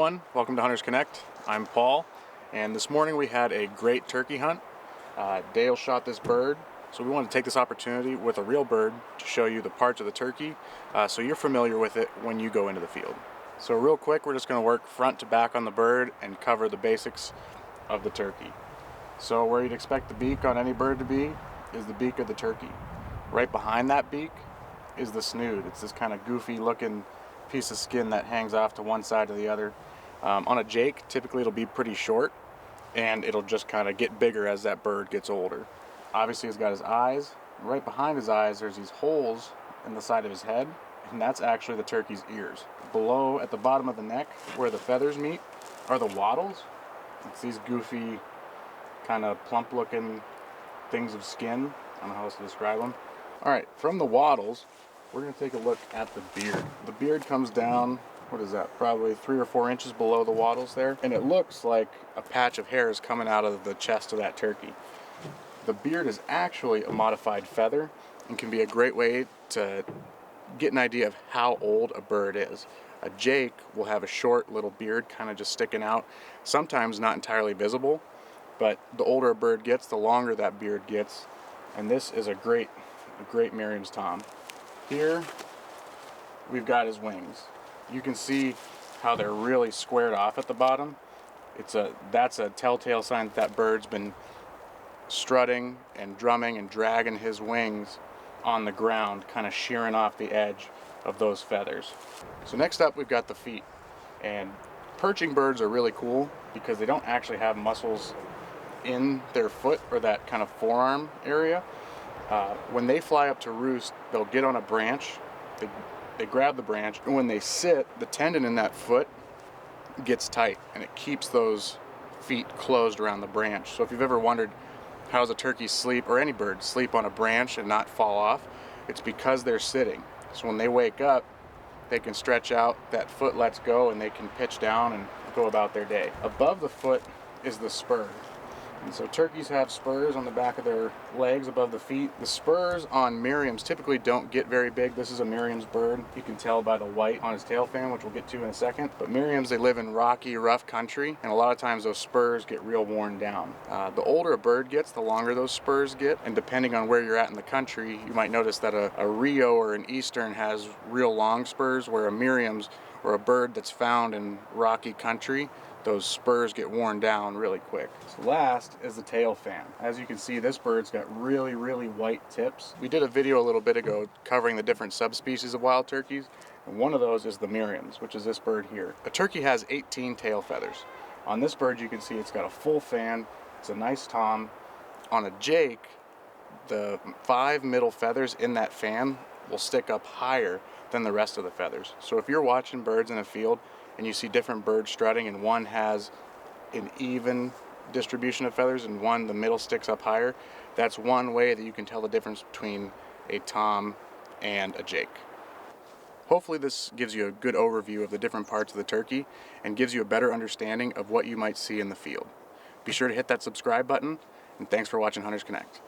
everyone, welcome to Hunters Connect. I'm Paul, and this morning we had a great turkey hunt. Dale shot this bird, so we wanted to take this opportunity with a real bird to show you the parts of the turkey so you're familiar with it when you go into the field. So real quick, we're just going to work front to back on the bird and cover the basics of the turkey. So where you'd expect the beak on any bird to be is the beak of the turkey. Right behind that beak is the snood. It's this kind of goofy looking piece of skin that hangs off to one side or the other. On a Jake, typically it'll be pretty short, and it'll just kind of get bigger as that bird gets older. Obviously he's got his eyes. Right behind his eyes there's these holes in the side of his head, and that's actually the turkey's ears. Below, at the bottom of the neck, where the feathers meet, are the wattles. It's these goofy, kind of plump looking things of skin. I don't know how else to describe them. Alright, from the wattles, we're going to take a look at the beard. The beard comes down, what is that, probably 3 or 4 inches below the wattles there, and it looks like a patch of hair is coming out of the chest of that turkey. The beard is actually a modified feather and can be a great way to get an idea of how old a bird is. A Jake will have a short little beard kind of just sticking out, sometimes not entirely visible, but the older a bird gets, the longer that beard gets, and this is a great Merriam's Tom. Here we've got his wings. You can see how they're really squared off at the bottom. That's a telltale sign that that bird's been strutting and drumming and dragging his wings on the ground, kind of shearing off the edge of those feathers. So next up we've got the feet. And perching birds are really cool because they don't actually have muscles in their foot or that kind of forearm area. When they fly up to roost, they'll get on a branch, they grab the branch, and when they sit, the tendon in that foot gets tight, and it keeps those feet closed around the branch. So if you've ever wondered how does a turkey sleep, or any bird sleep on a branch and not fall off, it's because they're sitting. So when they wake up, they can stretch out, that foot lets go, and they can pitch down and go about their day. Above the foot is the spur. And so turkeys have spurs on the back of their legs above the feet. The spurs on Merriam's typically don't get very big. This is a Merriam's bird. You can tell by the white on his tail fan, which we'll get to in a second. But Merriam's, they live in rocky, rough country, and a lot of times those spurs get real worn down. The older a bird gets, the longer those spurs get, and depending on where you're at in the country, you might notice that a Rio or an Eastern has real long spurs, where a Merriam's or a bird that's found in rocky country, those spurs get worn down really quick. So last is the tail fan. As you can see, this bird's got really, really white tips. We did a video a little bit ago covering the different subspecies of wild turkeys, and one of those is the Merriam's, which is this bird here. A turkey has 18 tail feathers. On this bird, you can see it's got a full fan. It's a nice tom. On a Jake, the 5 middle feathers in that fan will stick up higher than the rest of the feathers. So if you're watching birds in a field and you see different birds strutting and one has an even distribution of feathers and one, the middle sticks up higher, that's one way that you can tell the difference between a tom and a Jake. Hopefully this gives you a good overview of the different parts of the turkey and gives you a better understanding of what you might see in the field. Be sure to hit that subscribe button, and thanks for watching Hunters Connect.